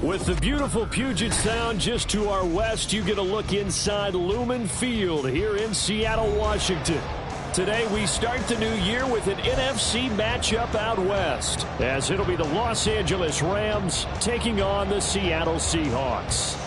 With the beautiful Puget Sound just to our west, you get a look inside Lumen Field here in Seattle, Washington. Today, we start the new year with an NFC matchup out west, as it'll be the Los Angeles Rams taking on the Seattle Seahawks.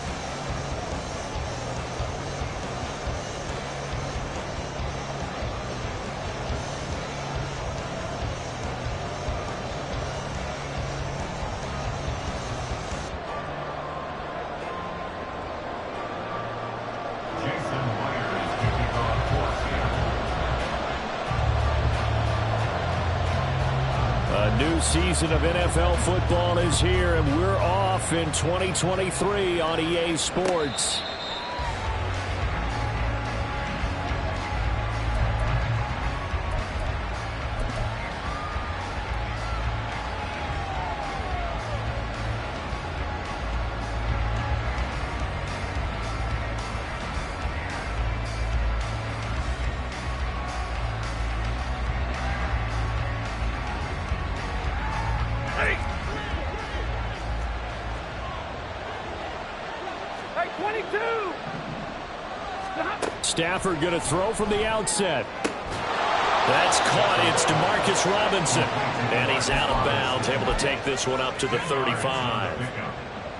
Season of NFL football is here, and we're off in 2023 on EA Sports. Stafford going to throw from the outset. That's caught. It's DeMarcus Robinson. And he's out of bounds, able to take this one up to the 35.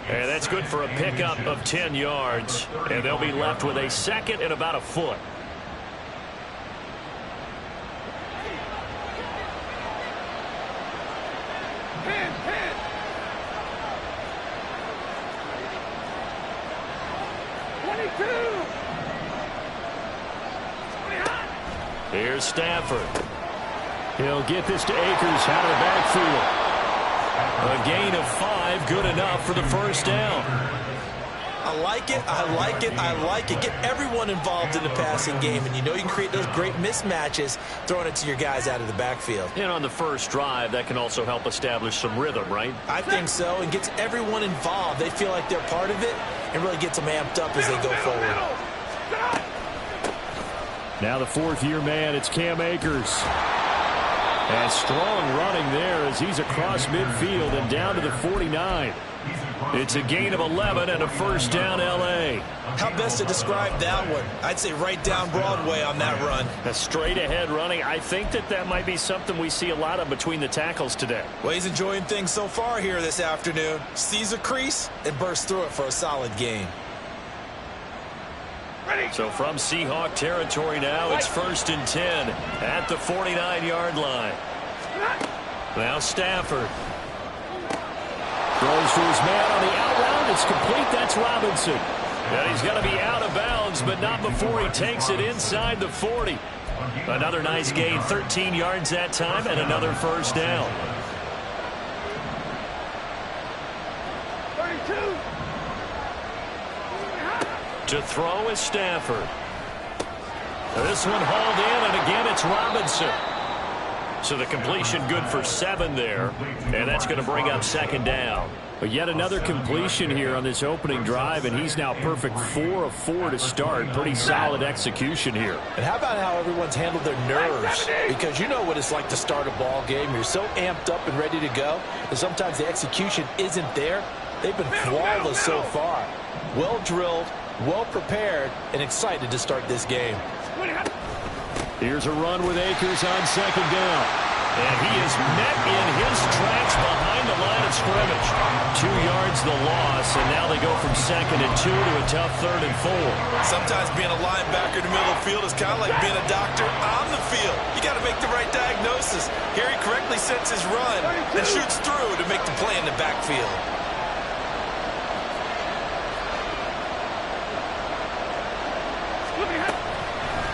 And that's good for a pickup of 10 yards. And they'll be left with a second and about a foot. Here's Stafford. He'll get this to Akers out of the backfield. A gain of 5, good enough for the first down. I like it, I like it, I like it. Get everyone involved in the passing game, and you know you can create those great mismatches throwing it to your guys out of the backfield. And on the first drive, that can also help establish some rhythm, right? I think so, and gets everyone involved. They feel like they're part of it, and really gets them amped up as they go forward. Now the fourth-year man, it's Cam Akers. And strong running there as he's across midfield and down to the 49. It's a gain of 11 and a first down, L.A. How best to describe that one? I'd say right down Broadway on that run. A straight-ahead running. I think that might be something we see a lot of between the tackles today. Well, he's enjoying things so far here this afternoon. Sees a crease and bursts through it for a solid gain. So from Seahawk territory now, it's 1st and 10 at the 49-yard line. Now Stafford throws to his man on the out route. It's complete. That's Robinson. And he's going to be out of bounds, but not before he takes it inside the 40. Another nice gain, 13 yards that time, and another first down. 32. To throw is Stafford. This one hauled in, and again it's Robinson. So the completion good for 7 there, and that's going to bring up second down. But yet another completion here on this opening drive, and he's now perfect 4 of 4 to start. Pretty solid execution here. And how about how everyone's handled their nerves? Because you know what it's like to start a ball game. You're so amped up and ready to go, and sometimes the execution isn't there. They've been flawless so far. Well drilled, well prepared, and excited to start this game. Here's a run with Akers on second down. And he is met in his tracks behind the line of scrimmage. 2 yards the loss, and now they go from 2nd and 2 to a tough 3rd and 4. Sometimes being a linebacker in the middle of the field is kind of like being a doctor on the field. You got to make the right diagnosis. Here he correctly sets his run and shoots through to make the play in the backfield.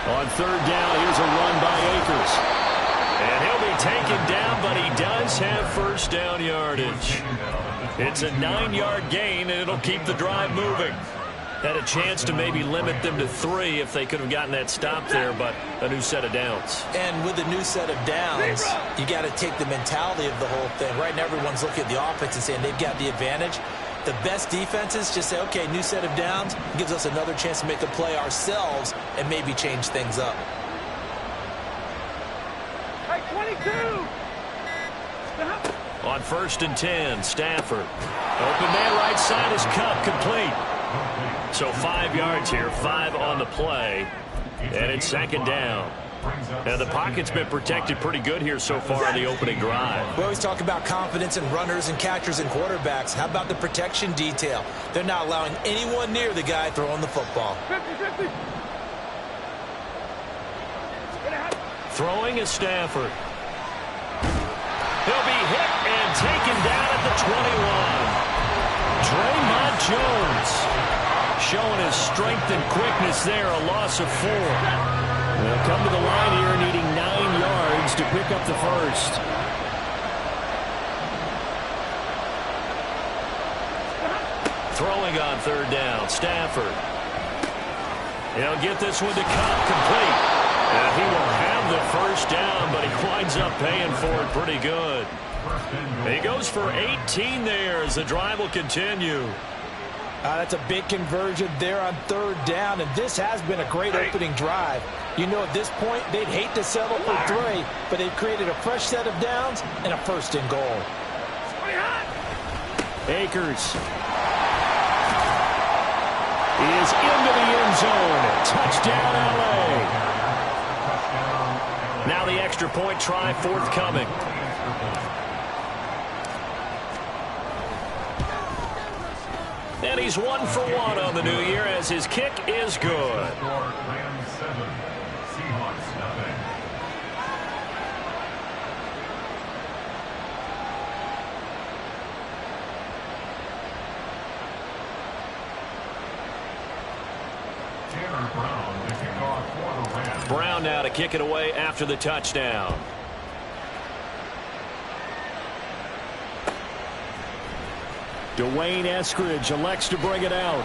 On 3rd down, here's a run by Akers. And he'll be taken down, but he does have first down yardage. It's a 9-yard gain, and it'll keep the drive moving. Had a chance to maybe limit them to 3 if they could have gotten that stop there, but a new set of downs. And with a new set of downs, you got to take the mentality of the whole thing. Right now, everyone's looking at the offense and saying they've got the advantage. The best defenses just say, okay, new set of downs, gives us another chance to make a play ourselves and maybe change things up. Hey, 22! On 1st and 10, Stafford. Open man right side is Cup, complete. So 5 yards here, 5 on the play. And it's 2nd down. Now, the pocket's been protected pretty good here so far on the opening drive. We always talk about confidence in runners and catchers and quarterbacks. How about the protection detail? They're not allowing anyone near the guy throwing the football. 50-50. Throwing is Stafford. He'll be hit and taken down at the 21. Draymond Jones showing his strength and quickness there, a loss of 4. They'll come to the line here needing 9 yards to pick up the first. Throwing on 3rd down, Stafford. He'll get this one to Cup, complete. And he will have the first down, but he winds up paying for it pretty good. He goes for 18 there as the drive will continue. That's a big conversion there on 3rd down, and this has been a great opening drive. You know, at this point, they'd hate to settle for 3, but they've created a fresh set of downs and a 1st and goal. Akers is into the end zone. Touchdown, L.A. Now the extra point try forthcoming. And he's 1 for 1 on the new year as his kick is good. Brown now to kick it away after the touchdown. Dwayne Eskridge elects to bring it out.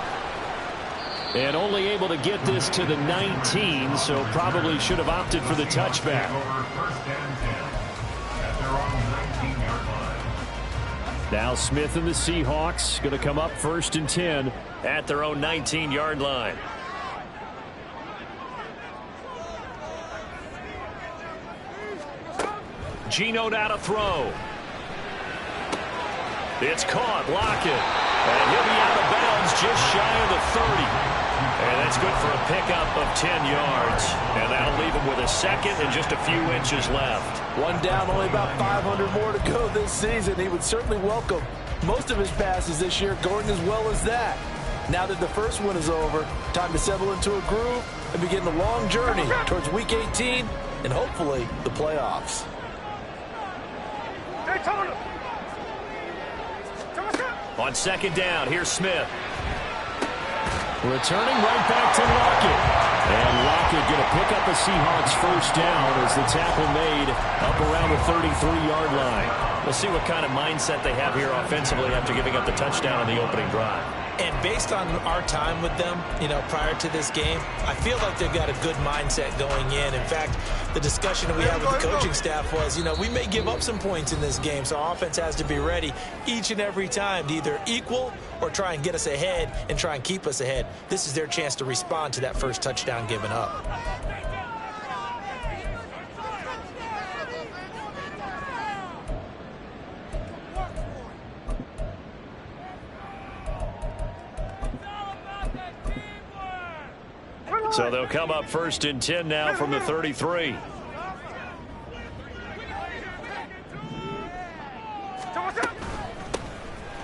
And only able to get this to the 19, so probably should have opted for the touchback. Now Smith and the Seahawks going to come up 1st and 10 at their own 19-yard line. Geno now to throw. It's caught. Lockett. And he'll be out of bounds just shy of the 30. And that's good for a pickup of 10 yards. And that'll leave him with a 2nd and just a few inches left. 1 down, only about 500 more to go this season. He would certainly welcome most of his passes this year going as well as that. Now that the first one is over, time to settle into a groove and begin the long journey towards Week 18 and hopefully the playoffs. On 2nd down, here's Smith. Returning right back to Lockett. And Lockett going to pick up a Seahawks first down as the tackle made up around the 33-yard line. We'll see what kind of mindset they have here offensively after giving up the touchdown on the opening drive. And based on our time with them, you know, prior to this game, I feel like they've got a good mindset going in. In fact, the discussion that we had with the coaching staff was, you know, we may give up some points in this game, so our offense has to be ready each and every time to either equal or try and get us ahead and try and keep us ahead. This is their chance to respond to that first touchdown given up. So they'll come up 1st and 10 now from the 33.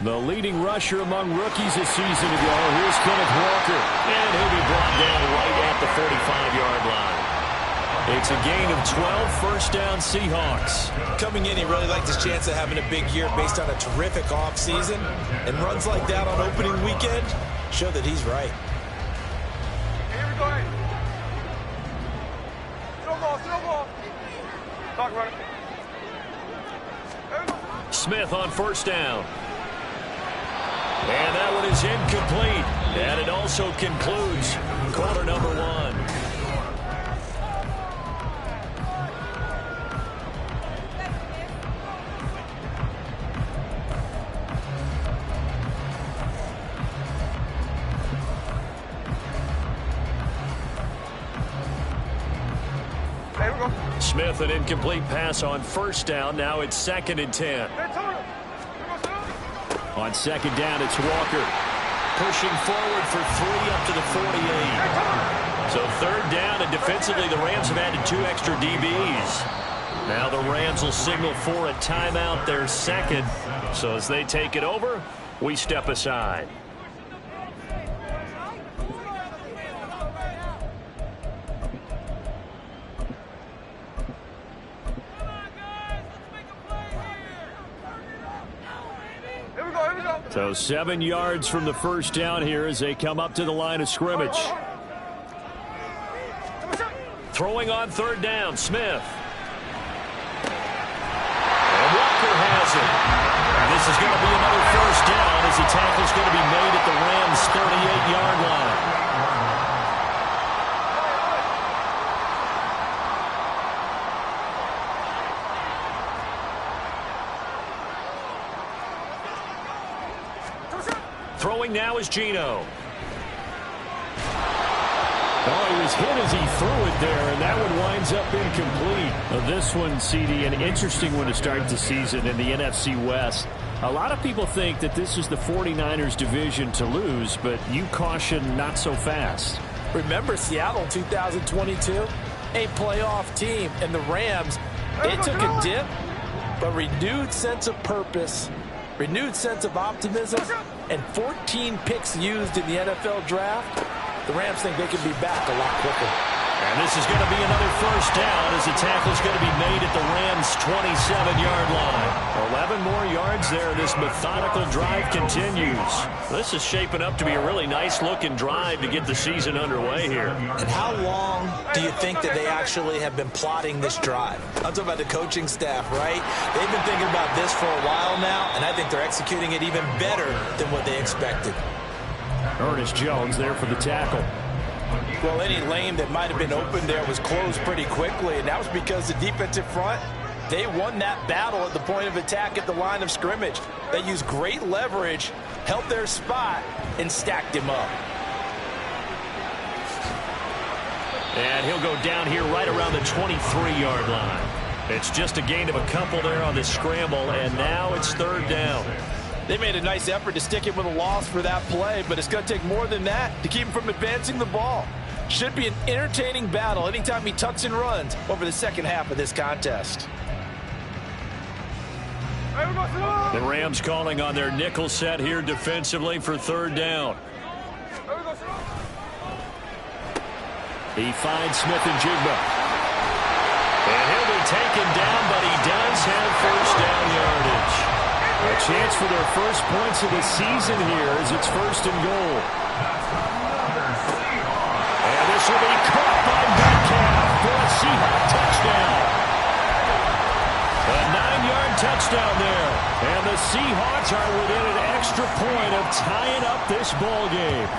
The leading rusher among rookies a season ago. Here's Kenneth Walker. And he'll be brought down right at the 45-yard line. It's a gain of 12, first down Seahawks. Coming in, he really liked his chance of having a big year based on a terrific offseason. And runs like that on opening weekend show that he's right. Smith on 1st down. And that one is incomplete. And it also concludes quarter number 1. Smith, an incomplete pass on 1st down. Now it's 2nd and 10. On second down, it's Walker. Pushing forward for 3 up to the 48. So third down, and defensively, the Rams have added 2 extra DBs. Now the Rams will signal for a timeout, their second. So as they take it over, we step aside. So 7 yards from the first down here as they come up to the line of scrimmage. Throwing on third down, Smith. And Walker has it. And this is going to be another first down as the tackle's going to be made at the Rams' 38-yard line. Throwing now is Geno. Oh, he was hit as he threw it there, and that one winds up incomplete. Well, this one, CD, an interesting one to start the season in the NFC West. A lot of people think that this is the 49ers division to lose, but you caution not so fast. Remember Seattle 2022? A playoff team, and the Rams, it took a dip, but renewed sense of purpose, renewed sense of optimism, and 14 picks used in the NFL draft. The Rams think they can be back a lot quicker. And this is going to be another first down as the tackle's going to be made at the Rams' 27-yard line. 11 more yards there. This methodical drive continues. This is shaping up to be a really nice-looking drive to get the season underway here. And how long do you think that they actually have been plotting this drive? I'm talking about the coaching staff, right? They've been thinking about this for a while now, and I think they're executing it even better than what they expected. Ernest Jones there for the tackle. Well, any lane that might have been open there was closed pretty quickly, and that was because the defensive front, they won that battle at the point of attack at the line of scrimmage. They used great leverage, held their spot, and stacked him up. And he'll go down here right around the 23-yard line. It's just a gain of a couple there on this scramble, and now it's third down. They made a nice effort to stick him with a loss for that play, but it's going to take more than that to keep him from advancing the ball. Should be an entertaining battle anytime he tucks and runs over the second half of this contest. The Rams calling on their nickel set here defensively for third down. He finds Smith-Njigba. And he'll be taken down, but he does have first down yardage. A chance for their first points of the season here as it's first and goal. And this will be caught by Metcalf for a Seahawk touchdown. A 9-yard touchdown there. And the Seahawks are within an extra point of tying up this ball game.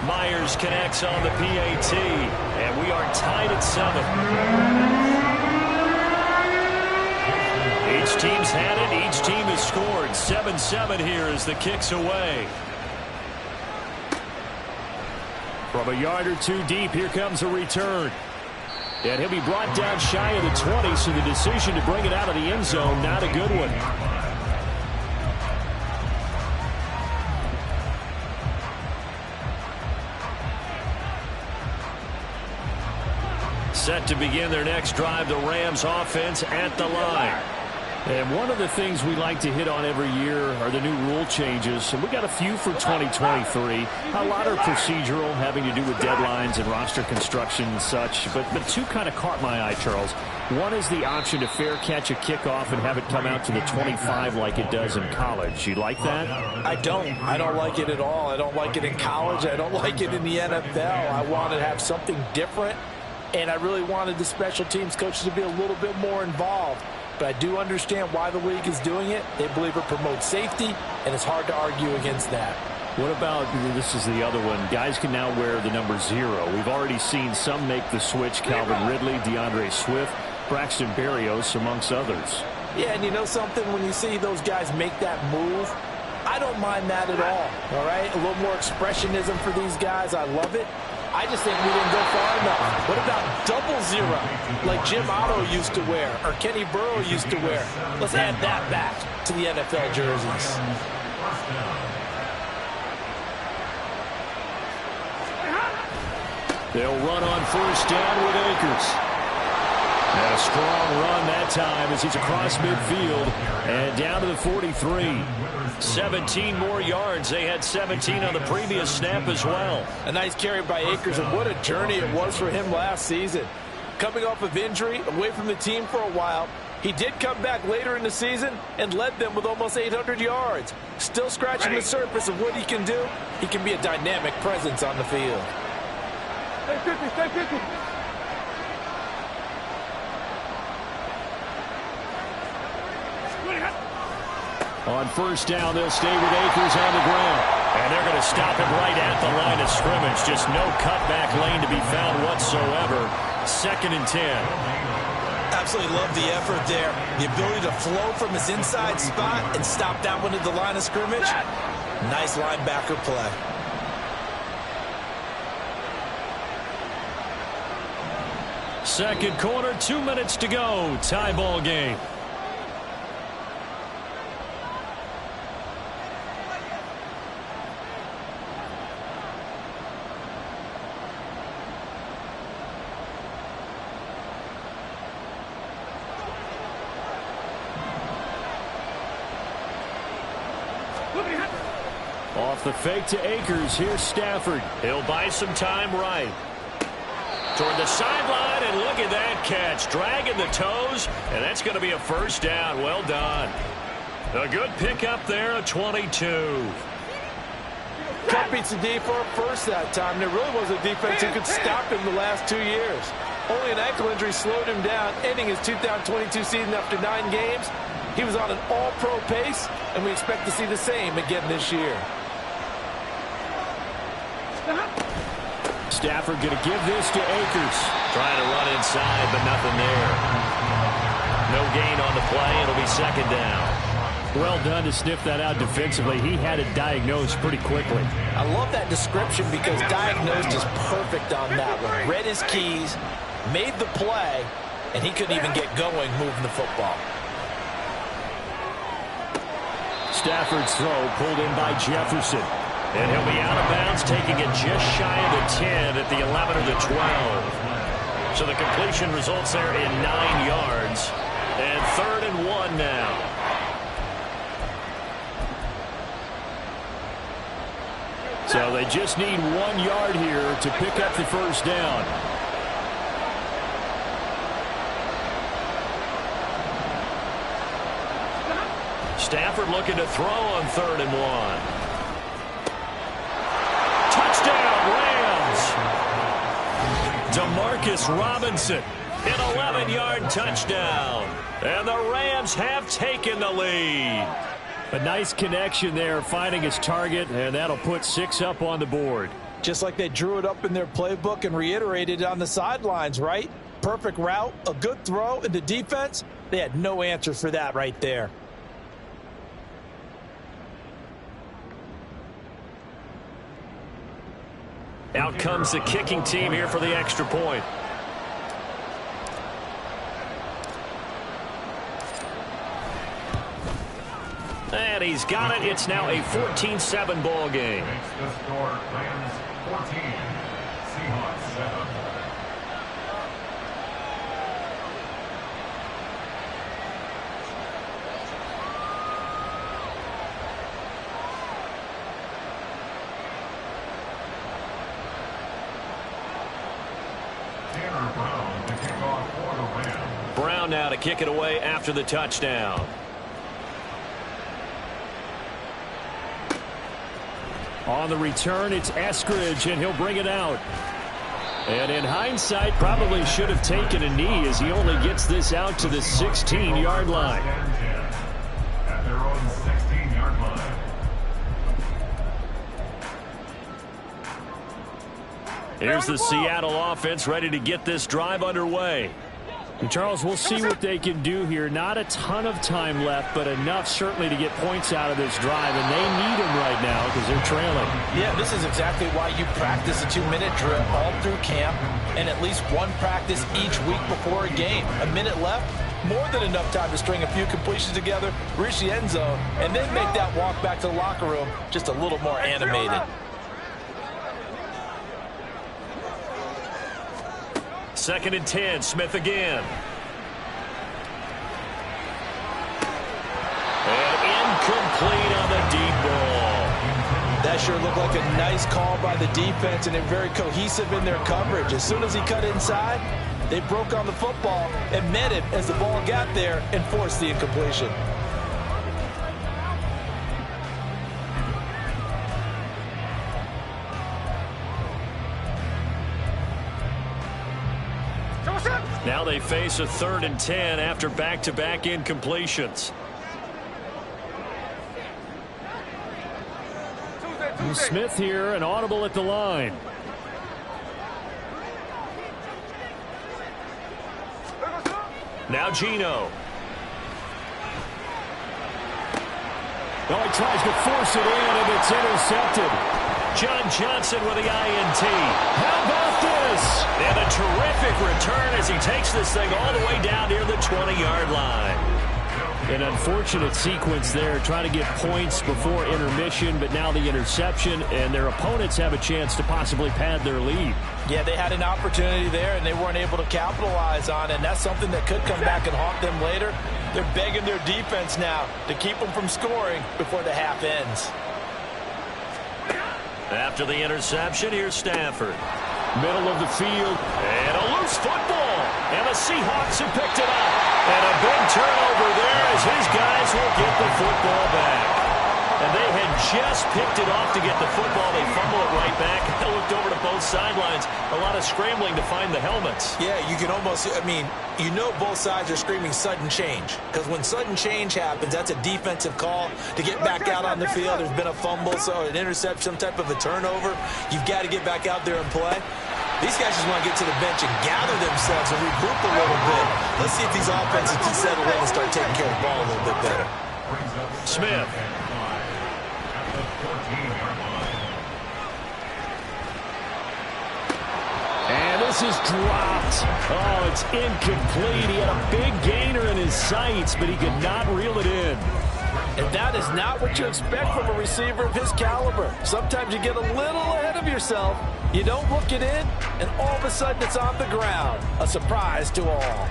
Myers connects on the PAT, and we are tied at 7. Each team's had it. Each team has scored. 7-7 here as the kick's away. From a yard or two deep, here comes a return. And he'll be brought down shy of the 20, so the decision to bring it out of the end zone, not a good one. Set to begin their next drive, the Rams offense at the line. And one of the things we like to hit on every year are the new rule changes. And we got a few for 2023. A lot are procedural, having to do with deadlines and roster construction and such. But two kind of caught my eye, Charles. One is the option to fair catch a kickoff and have it come out to the 25 like it does in college. You like that? I don't. I don't like it at all. I don't like it in college. I don't like it in the NFL. I want to have something different. And I really wanted the special teams coaches to be a little bit more involved. But I do understand why the league is doing it. They believe it promotes safety, and it's hard to argue against that. What about, this is the other one, guys can now wear the number 0. We've already seen some make the switch, Calvin Ridley, DeAndre Swift, Braxton Berrios, amongst others. Yeah, and you know something? When you see those guys make that move, I don't mind that at all right? A little more expressionism for these guys. I love it. I just think we didn't go far enough. What about double zero, like Jim Otto used to wear or Kenny Burrow used to wear? Let's add that back to the NFL jerseys. They'll run on first down with Akers. And a strong run that time as he's across midfield and down to the 43. 17 more yards. They had 17 on the previous snap as well. A nice carry by Akers, and what a journey it was for him last season. Coming off of injury, away from the team for a while, he did come back later in the season and led them with almost 800 yards. Still scratching the surface of what he can do. He can be a dynamic presence on the field. Stay 50, stay 50. On first down, they'll stay with Akers on the ground. And they're going to stop it right at the line of scrimmage. Just no cutback lane to be found whatsoever. 2nd and 10. Absolutely love the effort there. The ability to flow from his inside spot and stop that one at the line of scrimmage. Nice linebacker play. Second quarter, 2 minutes to go. Tie ball game. Off the fake to Akers. Here's Stafford. He'll buy some time right. Toward the sideline, and look at that catch. Dragging the toes, and that's going to be a first down. Well done. A good pickup there, a 22. Cup beats the D for a first that time. There really was a defense who could stop him the last 2 years. Only an ankle injury slowed him down, ending his 2022 season after 9 games. He was on an all-pro pace, and we expect to see the same again this year. Stafford going to give this to Akers. Trying to run inside, but nothing there. No gain on the play. It'll be 2nd down. Well done to sniff that out defensively. He had it diagnosed pretty quickly. I love that description because diagnosed is perfect on that one. Read his keys, made the play, and he couldn't even get going moving the football. Stafford's throw pulled in by Jefferson. And he'll be out of bounds, taking it just shy of the 10 at the 11 or the 12. So the completion results there in 9 yards. And 3rd and 1 now. So they just need 1 yard here to pick up the first down. Stafford looking to throw on 3rd and 1. Touchdown, Rams. Demarcus Robinson, an 11-yard touchdown. And the Rams have taken the lead. A nice connection there, finding his target, and that'll put 6 up on the board. Just like they drew it up in their playbook and reiterated it on the sidelines, right? Perfect route, a good throw, and the defense, they had no answer for that right there. Out comes the kicking team here for the extra point. And he's got it. It's now a 14-7 ball game. Makes the score Rams 14, Seahawks 7. Brown now to kick it away after the touchdown. On the return, it's Eskridge, and he'll bring it out. And in hindsight, probably should have taken a knee as he only gets this out to the 16-yard line. At their own 16-yard line. Here's the Seattle offense ready to get this drive underway. And Charles, we'll see what they can do here. Not a ton of time left, but enough certainly to get points out of this drive, and they need them right now because they're trailing. Yeah, this is exactly why you practice a 2-minute drill all through camp and at least one practice each week before a game. A minute left, more than enough time to string a few completions together, reach the end zone, and then make that walk back to the locker room just a little more animated. Second and 10, Smith again. And incomplete on the deep ball. That sure looked like a nice call by the defense, and they're very cohesive in their coverage. As soon as he cut inside, they broke on the football and met it as the ball got there and forced the incompletion. Now they face a 3rd and 10 after back-to-back incompletions. And Smith here, an audible at the line. Now Gino. Oh, he tries to force it in, and it's intercepted. John Johnson with the INT. How about this? And a terrific return as he takes this thing all the way down near the 20-yard line. An unfortunate sequence there, trying to get points before intermission, but now the interception, and their opponents have a chance to possibly pad their lead. Yeah, they had an opportunity there, and they weren't able to capitalize on it, and that's something that could come back and haunt them later. They're begging their defense now to keep them from scoring before the half ends. After the interception, here's Stafford. Middle of the field, and a loose football. And the Seahawks have picked it up. And a big turnover there as his guys will get the football back. And they had just picked it off to get the football. They fumble it right back. They looked over to both sidelines. A lot of scrambling to find the helmets. Yeah, you can almost, you know both sides are screaming sudden change. Because when sudden change happens, that's a defensive call to get back out on the field. There's been a fumble, so an interception, some type of a turnover. You've got to get back out there and play. These guys just want to get to the bench and gather themselves and regroup a little bit. Let's see if these offenses can settle in and start taking care of the ball a little bit better. Smith. And this is dropped. Oh, it's incomplete. He had a big gainer in his sights, but he could not reel it in. And that is not what you expect from a receiver of his caliber. Sometimes you get a little ahead of yourself. You don't look it in, and all of a sudden it's on the ground. A surprise to all.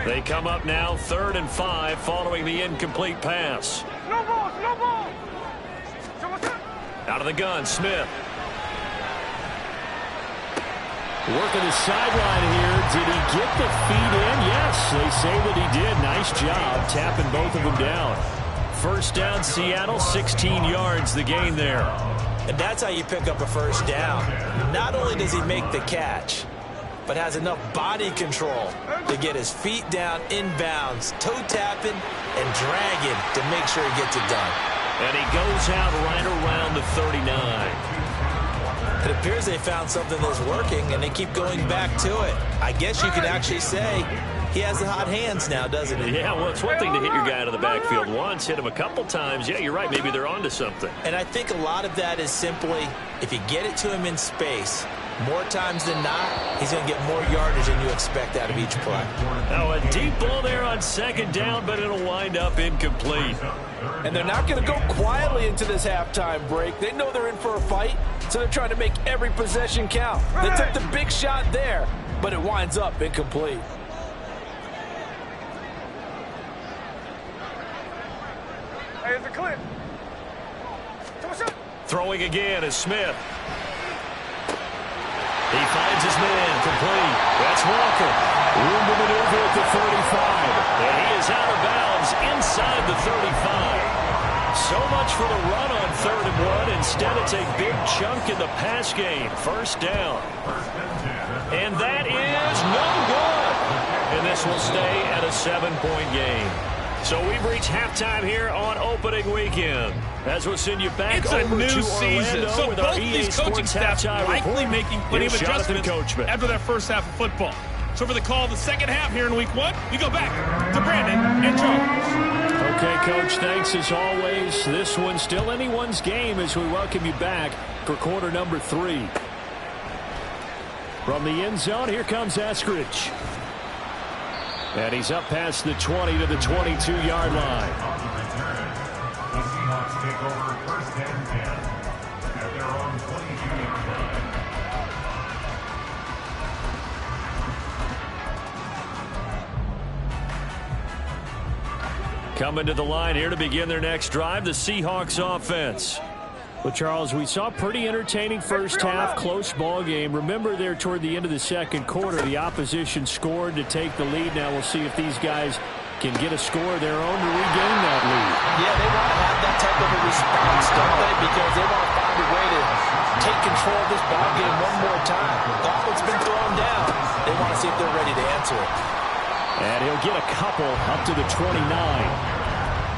They come up now 3rd and 5 following the incomplete pass. No ball, no ball. Out of the gun, Smith. Working the sideline here. Did he get the feet in? Yes, they say that he did. Nice job tapping both of them down. First down, Seattle, 16 yards the gain there. And that's how you pick up a first down. Not only does he make the catch, but has enough body control to get his feet down inbounds, toe tapping and dragging to make sure he gets it done. And he goes out right around the 39. It appears they found something that's working, and they keep going back to it. I guess you could actually say he has the hot hands now, doesn't he? Yeah, well, it's one thing to hit your guy out of the backfield once, hit him a couple times. Yeah, you're right. Maybe they're onto something. And I think a lot of that is simply if you get it to him in space, more times than not, he's going to get more yardage than you expect out of each play. Oh, a deep ball there on second down, but it'll wind up incomplete. And they're not going to go quietly into this halftime break. They know they're in for a fight, so they're trying to make every possession count. They took the big shot there, but it winds up incomplete. Hey, it's a clip. Throwing again is Smith. He finds his man complete. That's Walker. Room to maneuver at the 35. And he is out of bounds inside the 35. So much for the run on 3rd and 1. Instead, it's a big chunk in the pass game. First down. And that is no good. And this will stay at a 7-point game. So we've reached halftime here on opening weekend. As we'll send you back It's over a new to season, Orlando so with both our EA these coaching Sports staffs halftime likely report. making plenty of Here's Jonathan adjustments Coachman. after that first half of football. So for the call of the second half here in week 1, we go back to Brandon and Charles. Okay, Coach, thanks as always. This one's still anyone's game as we welcome you back for quarter number 3. From the end zone, here comes Eskridge. And he's up past the 20 to the 22-yard line. On the return, the Seahawks take over first and 10 at their own 22-yard line. Coming to the line here to begin their next drive, the Seahawks offense. Well, Charles, we saw a pretty entertaining first half, close ball game. Remember there toward the end of the second quarter, the opposition scored to take the lead. Now we'll see if these guys can get a score of their own to regain that lead. Yeah, they want to have that type of a response, don't they? Because they want to find a way to take control of this ball game one more time. Gauntlet's been thrown down. They want to see if they're ready to answer it. And he'll get a couple up to the 29.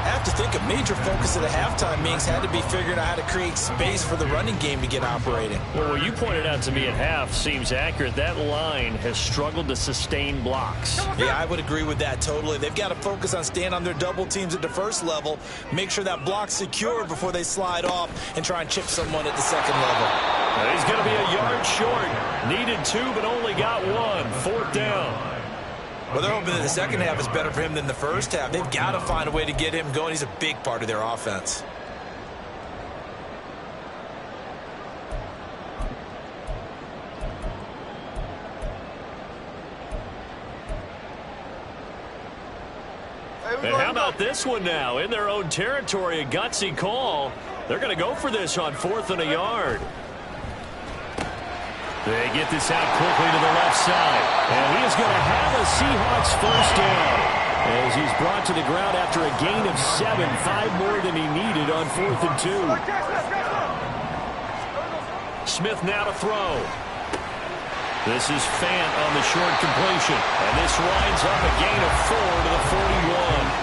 I have to think a major focus of the halftime meetings had to be figuring out how to create space for the running game to get operating. Well, what you pointed out to me at half seems accurate. That line has struggled to sustain blocks. Yeah, I would agree with that totally. They've got to focus on staying on their double teams at the first level, make sure that block's secure before they slide off and try and chip someone at the second level. Well, he's going to be a yard short. Needed 2, but only got 1. Fourth down. Well, they're hoping that the second half is better for him than the first half. They've got to find a way to get him going. He's a big part of their offense. And how about this one now? In their own territory, a gutsy call. They're going to go for this on 4th and a yard. They get this out quickly to the left side. And he is going to have a Seahawks first down as he's brought to the ground after a gain of 7, 5 more than he needed on 4th and 2. Smith now to throw. This is Fant on the short completion. And this winds up a gain of 4 to the 41.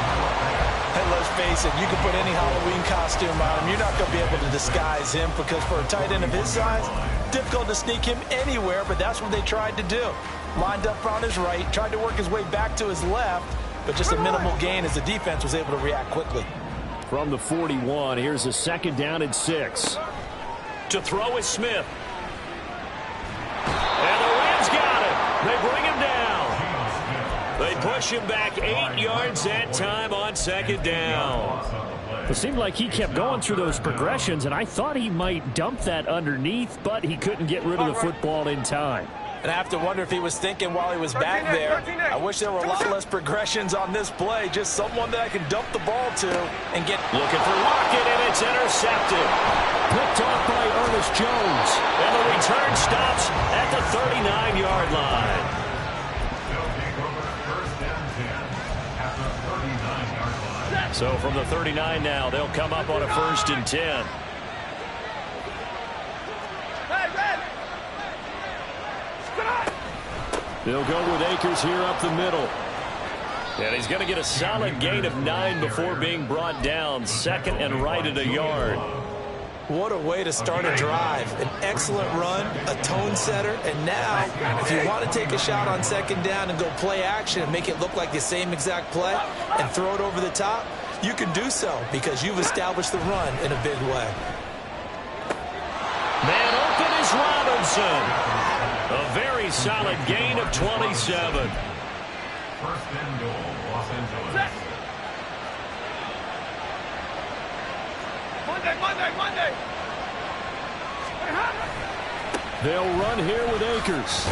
And let's face it, you can put any Halloween costume on him. You're not going to be able to disguise him because for a tight end of his size, difficult to sneak him anywhere, but that's what they tried to do. Lined up on his right, tried to work his way back to his left, but just a minimal gain as the defense was able to react quickly. From the 41, here's a 2nd down and 6. To throw is Smith. And the Rams got it. They bring him down. They push him back 8 yards that time on 2nd down. It seemed like he kept going through those progressions, and I thought he might dump that underneath, but he couldn't get rid of the football in time. And I have to wonder if he was thinking while he was back there, I wish there were a lot less progressions on this play, just someone that I can dump the ball to and get. Looking for Lockett, and it's intercepted. Picked off by Ernest Jones. And the return stops at the 39-yard line. They'll take over first and 10 at the 39-yard line. So from the 39 now, they'll come up on a 1st and 10. They'll go with Akers here up the middle. And he's going to get a solid gain of 9 before being brought down. 2nd and right at a yard. What a way to start a drive. An excellent run, a tone setter, and now if you want to take a shot on 2nd down and go play action and make it look like the same exact play and throw it over the top, you can do so because you've established the run in a big way. Man open is Robinson. A very solid gain of 27. First and goal, Los Angeles. Monday. They'll run here with Akers.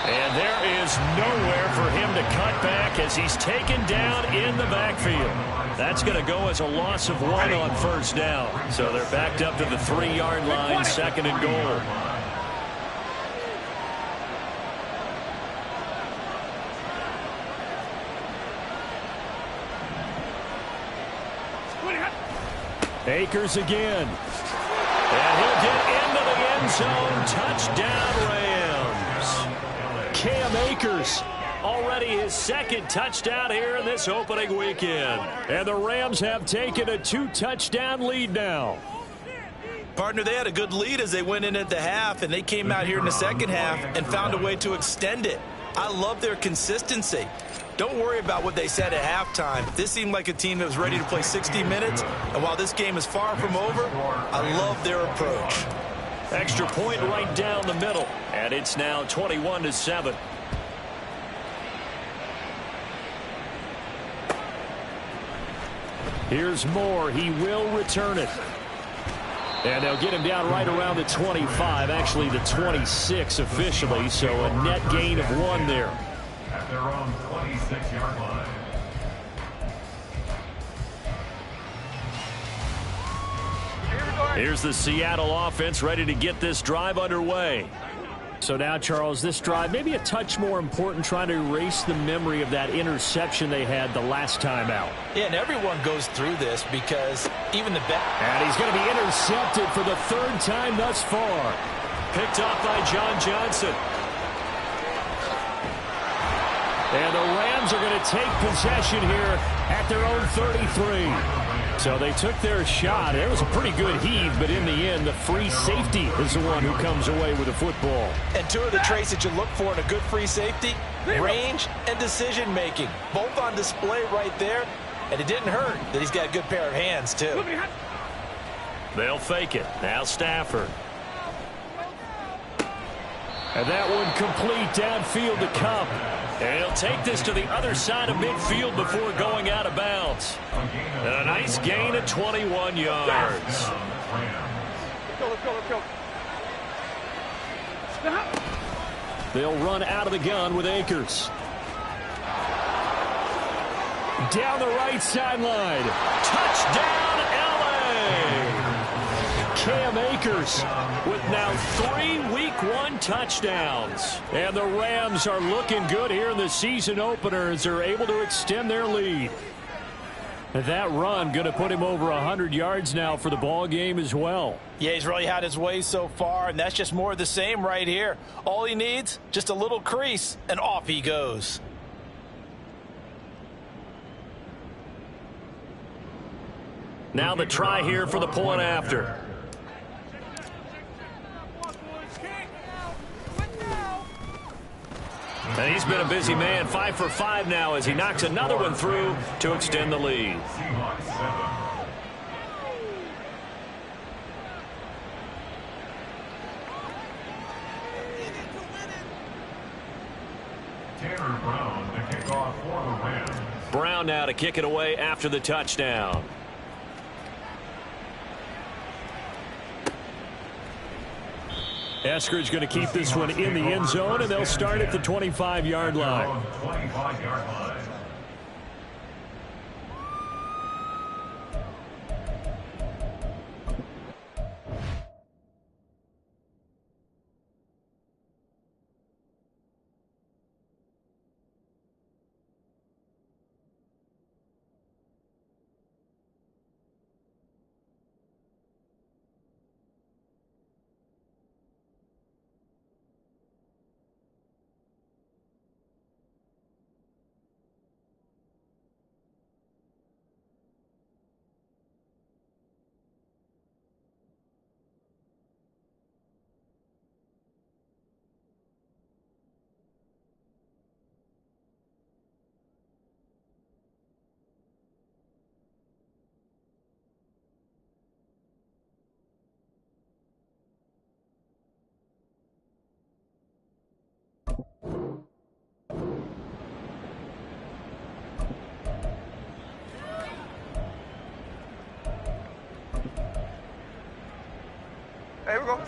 And there is nowhere for him to cut back as he's taken down in the backfield. That's going to go as a loss of 1 on 1st down. So they're backed up to the 3-yard line, 2nd and goal. Akers again. And he'll get into the end zone. Touchdown, Rams. Cam Akers Already his second touchdown here in this opening weekend. And the Rams have taken a 2-touchdown lead now. Partner, they had a good lead as they went in at the half, and they came out here in the second half and found a way to extend it. I love their consistency. Don't worry about what they said at halftime. This seemed like a team that was ready to play 60 minutes, and while this game is far from over, I love their approach. Extra point right down the middle, and it's now 21-7. Here's Moore. He will return it. And they'll get him down right around the 25, actually the 26 officially, so a net gain of 1 there. At their own 26-yard line. Here's the Seattle offense ready to get this drive underway. So now, Charles, this drive maybe a touch more important, trying to erase the memory of that interception they had the last time out. Yeah, and everyone goes through this because even the best. And he's going to be intercepted for the 3rd time thus far. Picked off by John Johnson. And the Rams are going to take possession here at their own 33. So they took their shot. It was a pretty good heave, but in the end, the free safety is the one who comes away with the football. And 2 of the traits that you look for in a good free safety, range and decision-making. Both on display right there, and it didn't hurt that he's got a good pair of hands, too. They'll fake it. Now Stafford. And that one complete downfield to Cup. And he'll take this to the other side of midfield before going out of bounds. And a nice gain of 21 yards. Let's go. They'll run out of the gun with Akers. Down the right sideline. Touchdown, L.A. Cam Akers with now 3 Week 1 touchdowns. And the Rams are looking good here in the season opener as they're able to extend their lead. And that run going to put him over 100 yards now for the ball game as well. Yeah, he's really had his way so far, and that's just more of the same right here. All he needs, just a little crease, and off he goes. Now the try here for the point after. And he's been a busy man, 5 for 5 now as he knocks another one through to extend the lead. Tanner Brown to kick off for the Rams. Brown now to kick it away after the touchdown. Eskridge going to keep this one in the end zone, and they'll start at the 25-yard line. 25-yard line.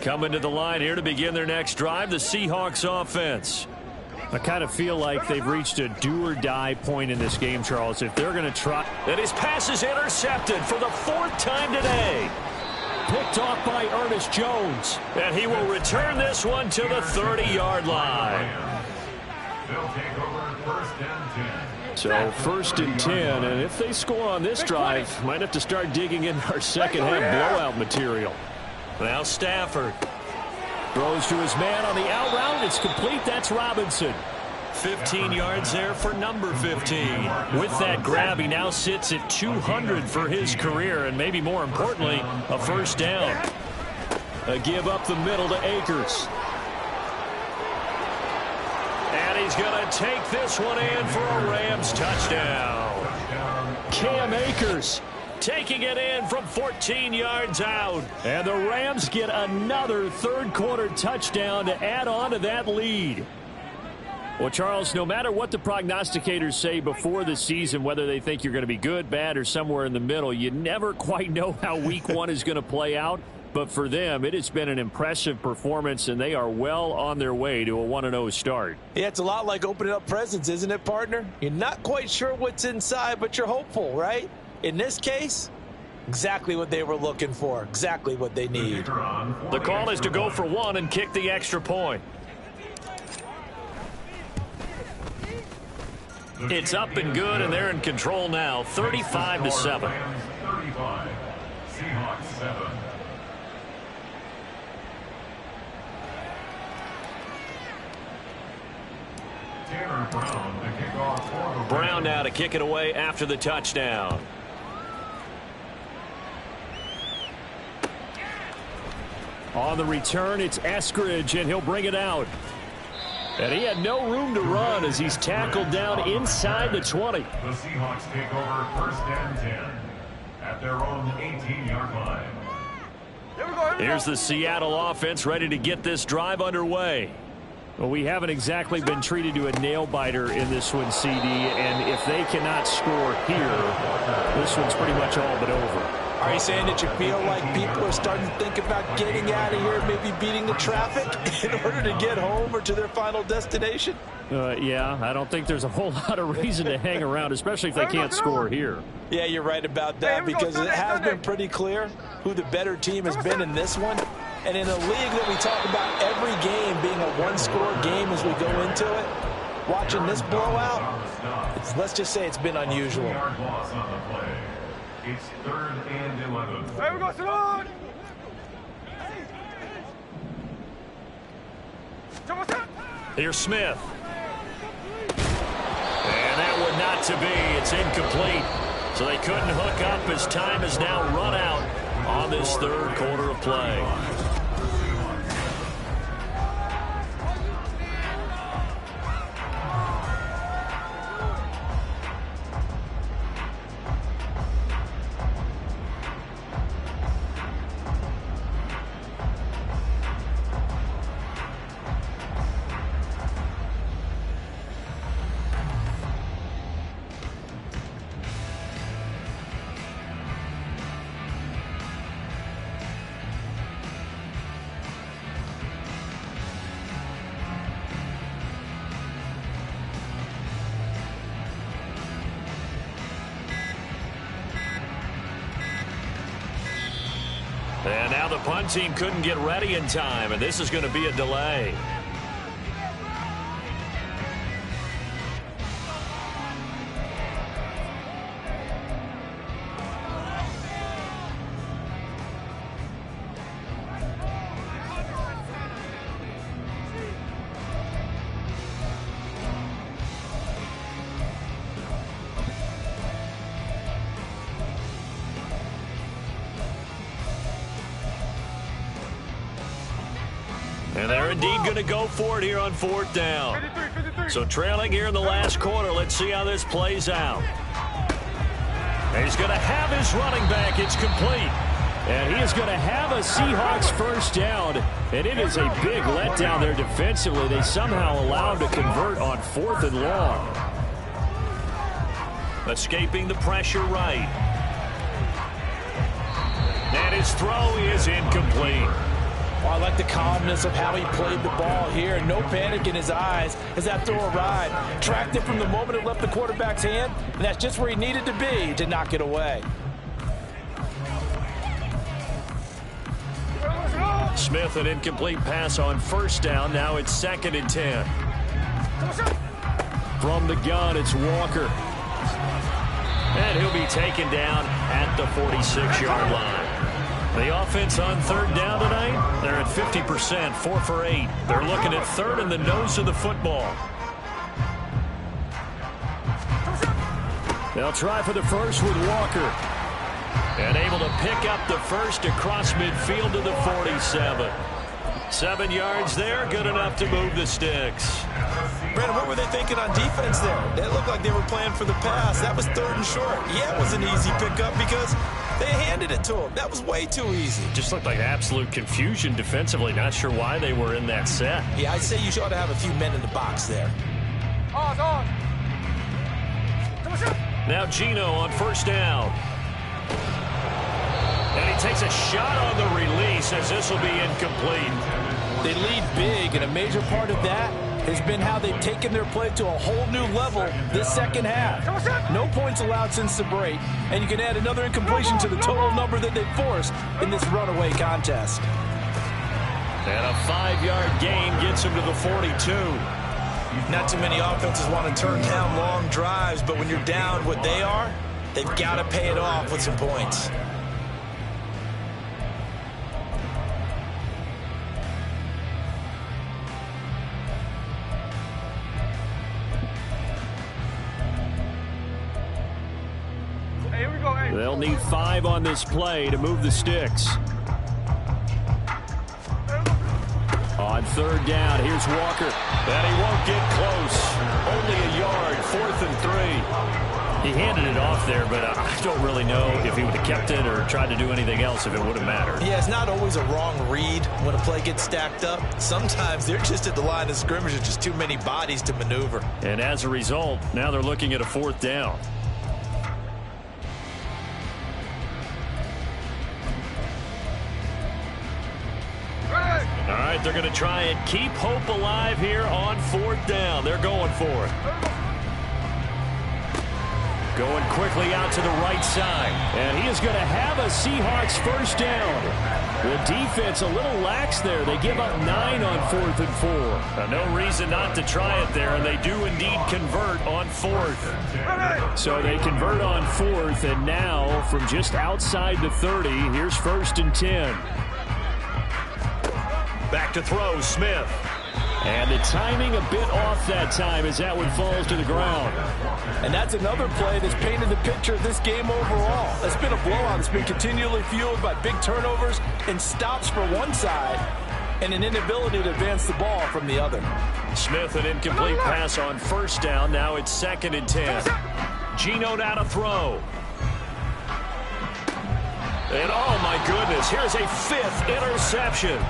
Coming to the line here to begin their next drive, the Seahawks offense. I kind of feel like they've reached a do-or-die point in this game, Charles. If they're going to try. And his pass is intercepted for the 4th time today. Picked off by Ernest Jones. And he will return this one to the 30-yard line. They'll take over 1st and 10. So 1st and 10, and if they score on this drive, might have to start digging in our second half blowout material. Now Stafford throws to his man on the out route. It's complete. That's Robinson. 15 yards there for number 15. With that grab, he now sits at 200 for his career, and maybe more importantly, a first down. A give up the middle to Akers. And he's going to take this one in for a Rams touchdown. Cam Akers taking it in from 14 yards out. And the Rams get another third-quarter touchdown to add on to that lead. Well, Charles, no matter what the prognosticators say before the season, whether they think you're going to be good, bad, or somewhere in the middle, you never quite know how week one is going to play out. But for them, it has been an impressive performance, and they are well on their way to a 1-0 start. Yeah, it's a lot like opening up presents, isn't it, partner? You're not quite sure what's inside, but you're hopeful, right? In this case, exactly what they were looking for, exactly what they need. The call is to go for one and kick the extra point. It's up and good, and they're in control now, 35-7. 35. Seahawks 7. Brown now to kick it away after the touchdown. On the return, it's Eskridge, and he'll bring it out. And he had no room to run as he's tackled down inside the 20. The Seahawks take over first and 10 at their own 18-yard line. Here's the Seattle offense ready to get this drive underway. Well, we haven't exactly been treated to a nail-biter in this one, CD, and if they cannot score here, this one's pretty much all but over. Are you saying that you feel like people are starting to think about getting out of here, maybe beating the traffic in order to get home or to their final destination? Yeah, I don't think there's a whole lot of reason to hang around, especially if they can't score here. Yeah, you're right about that, because it has been pretty clear who the better team has been in this one. And in a league that we talk about every game being a one-score game as we go into it, watching this blowout, let's just say it's been unusual. It's 3rd and 11. There we go, Salon! Here's Smith. And that one not to be. It's incomplete. So they couldn't hook up as time is now run out on this third quarter of play. And now the punt team couldn't get ready in time, and this is going to be a delay. And they're indeed going to go for it here on 4th down. 53. So trailing here in the last quarter. Let's see how this plays out. And he's going to have his running back. It's complete. And he is going to have a Seahawks first down. And it is a big letdown there defensively. They somehow allow him to convert on 4th and long. Escaping the pressure right. And his throw is incomplete. Oh, I like the calmness of how he played the ball here. No panic in his eyes as that throw arrived. Tracked it from the moment it left the quarterback's hand, and that's just where he needed to be to knock it away. Smith, an incomplete pass on first down. Now it's 2nd and 10. From the gun, it's Walker. And he'll be taken down at the 46-yard line. The offense on 3rd down tonight, they're at 50%, 4 for 8. They're looking at 3rd in the nose of the football. They'll try for the first with Walker. And able to pick up the first across midfield to the 47. 7 yards there, good enough to move the sticks. Brandon, what were they thinking on defense there? They looked like they were playing for the pass. That was 3rd and short. Yeah, it was an easy pickup because they handed it to them. That was way too easy. Just looked like absolute confusion defensively. Not sure why they were in that set. Yeah, I'd say you ought to have a few men in the box there. On. Now Gino on first down. And he takes a shot on the release as this will be incomplete. They lead big, and a major part of that has been how they've taken their play to a whole new level this second half. No points allowed since the break, and you can add another incompletion to the total number that they forced in this runaway contest. And a 5-yard gain gets him to the 42. Not too many offenses want to turn down long drives, but when you're down what they are, they've got to pay it off with some points. They'll need 5 on this play to move the sticks. On 3rd down, here's Walker. And he won't get close. Only a yard, 4th and 3. He handed it off there, but I don't really know if he would have kept it or tried to do anything else if it would have mattered. Yeah, it's not always a wrong read when a play gets stacked up. Sometimes they're just at the line of scrimmage with just too many bodies to maneuver. And as a result, now they're looking at a 4th down. All right, they're going to try and keep hope alive here on 4th down. They're going for it. Going quickly out to the right side. And he is going to have a Seahawks first down. The defense a little lax there. They give up 9 on 4th and 4. No reason not to try it there, and they do indeed convert on 4th. So they convert on 4th, and now from just outside the 30, here's 1st and 10. Back to throw, Smith. And the timing a bit off that time as that one falls to the ground. And that's another play that's painted the picture of this game overall. It's been a blowout. It's been continually fueled by big turnovers and stops for one side and an inability to advance the ball from the other. Smith, an incomplete pass on 1st down. Now it's 2nd and 10. Gino now to throw. And oh my goodness, here's a 5th interception.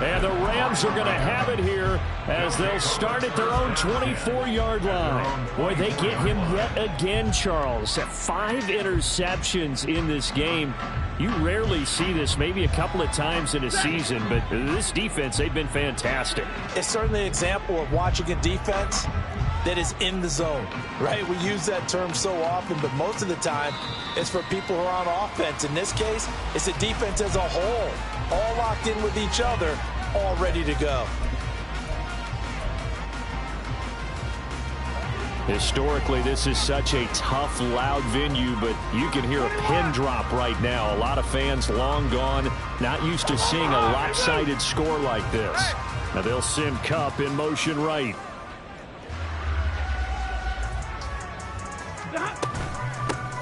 And the Rams are going to have it here as they'll start at their own 24-yard line. Boy, they get him yet again, Charles. 5 interceptions in this game. You rarely see this, maybe a couple of times in a season, but this defense, they've been fantastic. It's certainly an example of watching a defense that is in the zone, right? We use that term so often, but most of the time it's for people who are on offense. In this case, it's a defense as a whole, all locked in with each other, all ready to go. Historically, this is such a tough, loud venue, but you can hear a pin drop right now. A lot of fans long gone, not used to seeing a lopsided score like this. Now they'll send Kupp in motion right.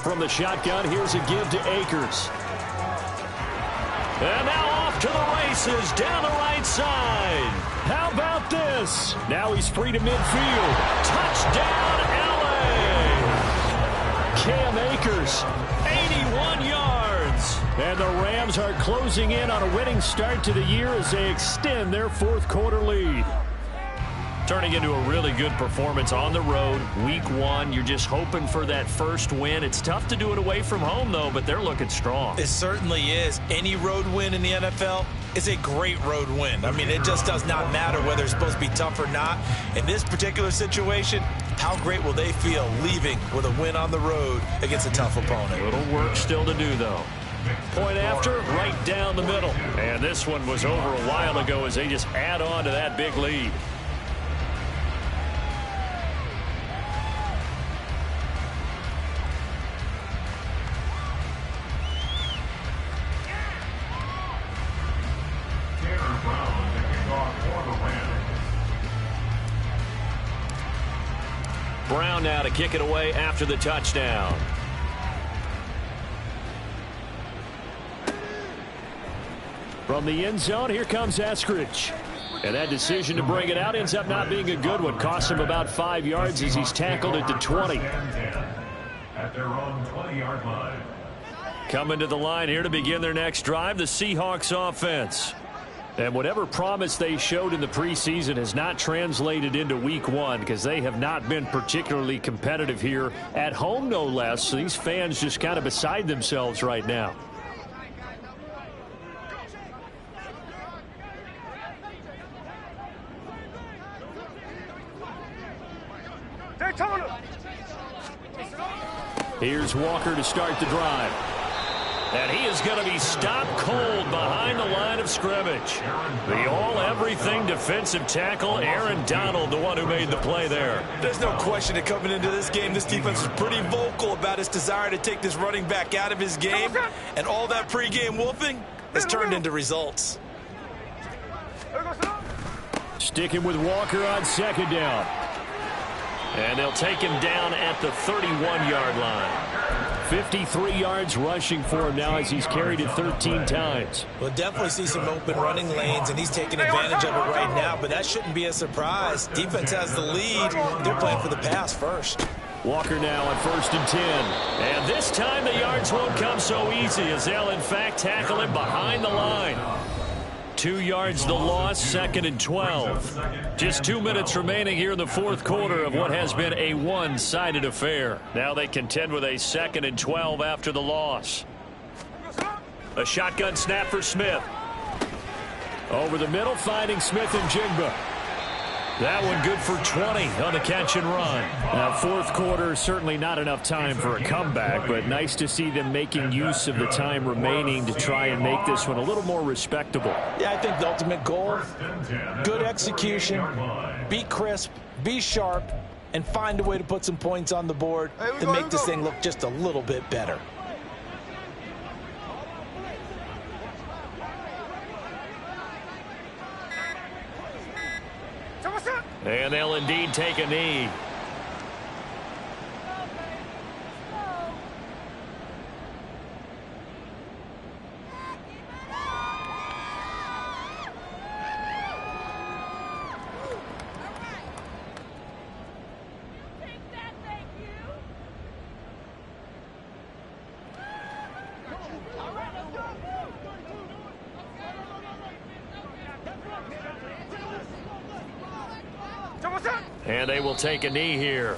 From the shotgun, here's a give to Akers. And now off to the races down the right side. How about this? Now he's free to midfield. Touchdown, L.A. Cam Akers, 81 yards. And the Rams are closing in on a winning start to the year as they extend their 4th quarter lead. Turning into a really good performance on the road. Week 1, you're just hoping for that first win. It's tough to do it away from home, though, but they're looking strong. It certainly is. Any road win in the NFL is a great road win. I mean, it just does not matter whether it's supposed to be tough or not. In this particular situation, how great will they feel leaving with a win on the road against a tough opponent? A little work still to do, though. Point after, right down the middle. And this one was over a while ago as they just add on to that big lead. Brown now to kick it away after the touchdown. From the end zone, here comes Eskridge. And that decision to bring it out ends up not being a good one. Cost him about 5 yards as he's tackled at the 20. At their own 20-yard line. Coming to the line here to begin their next drive, the Seahawks offense. And whatever promise they showed in the preseason has not translated into week one because they have not been particularly competitive here at home, no less. So these fans just kind of beside themselves right now. Daytona. Here's Walker to start the drive. And he is going to be stopped cold behind the line of scrimmage. The all-everything defensive tackle, Aaron Donald, the one who made the play there. There's no question that coming into this game, this defense is pretty vocal about its desire to take this running back out of his game. And all that pregame wolfing has turned into results. Sticking with Walker on second down. And they'll take him down at the 31-yard line. 53 yards rushing for him now as he's carried it 13 times. We'll definitely see some open running lanes, and he's taking advantage of it right now, but that shouldn't be a surprise. Defense has the lead. They're playing for the pass first. Walker now on 1st and 10. And this time the yards won't come so easy as they'll, in fact, tackle him behind the line. 2 yards the loss, 2nd and 12. Just 2 minutes remaining here in the fourth quarter of what has been a one-sided affair. Now they contend with a 2nd and 12 after the loss. A shotgun snap for Smith. Over the middle, finding Smith and Jigba. That one good for 20 on the catch and run. Now, fourth quarter, certainly not enough time for a comeback, but nice to see them making use of the time remaining to try and make this one a little more respectable. Yeah, I think the ultimate goal, good execution, be crisp, be sharp, and find a way to put some points on the board to make this thing look just a little bit better. And they'll indeed take a knee. And they will take a knee here.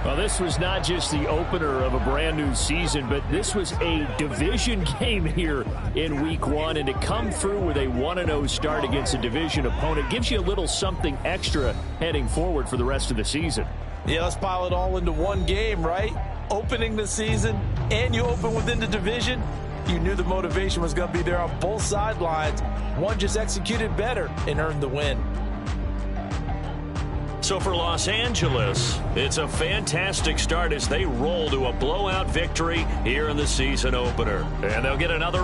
Well, this was not just the opener of a brand new season, but this was a division game here in week one. And to come through with a 1-0 start against a division opponent gives you a little something extra heading forward for the rest of the season. Yeah, let's pile it all into one game, right? Opening the season, and you open within the division. You knew the motivation was going to be there on both sidelines. One just executed better and earned the win. So for Los Angeles, it's a fantastic start as they roll to a blowout victory here in the season opener. And they'll get another